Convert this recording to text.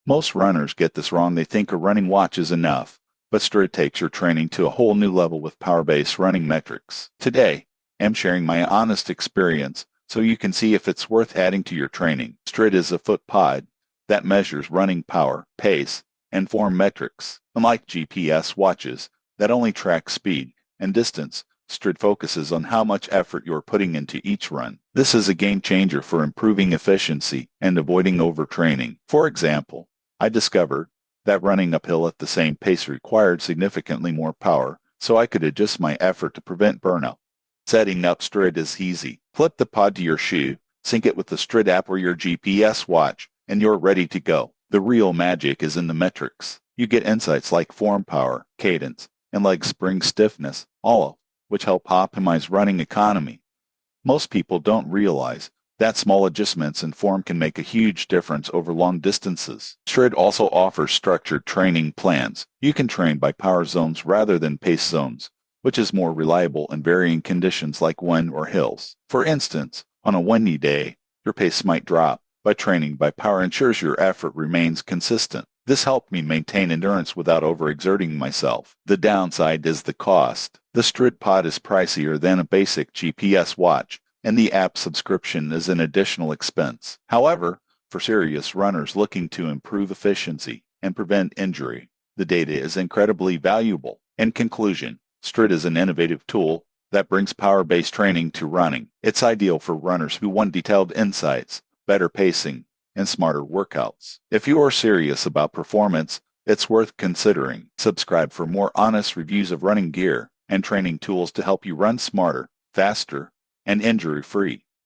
Most runners get this wrong. They think a running watch is enough, but Stryd takes your training to a whole new level with power-based running metrics. Today, I'm sharing my honest experience so you can see if it's worth adding to your training. Stryd is a foot pod that measures running power, pace, and form metrics. Unlike GPS watches that only track speed and distance, Stryd focuses on how much effort you're putting into each run. This is a game changer for improving efficiency and avoiding overtraining. For example, I discovered that running uphill at the same pace required significantly more power, so I could adjust my effort to prevent burnout. Setting up Stryd is easy. Clip the pod to your shoe, sync it with the Stryd app or your GPS watch, and you're ready to go. The real magic is in the metrics. You get insights like form power, cadence, and leg spring stiffness, all which help optimize running economy. Most people don't realize that small adjustments in form can make a huge difference over long distances. Stryd also offers structured training plans. You can train by power zones rather than pace zones, which is more reliable in varying conditions like wind or hills. For instance, on a windy day, your pace might drop, but training by power ensures your effort remains consistent. This helped me maintain endurance without overexerting myself. The downside is the cost. The Stryd pod is pricier than a basic GPS watch, and the app subscription is an additional expense. However, for serious runners looking to improve efficiency and prevent injury, the data is incredibly valuable. In conclusion, Stryd is an innovative tool that brings power-based training to running. It's ideal for runners who want detailed insights, better pacing, and smarter workouts. If you are serious about performance, it's worth considering. Subscribe for more honest reviews of running gear and training tools to help you run smarter, faster, and injury-free.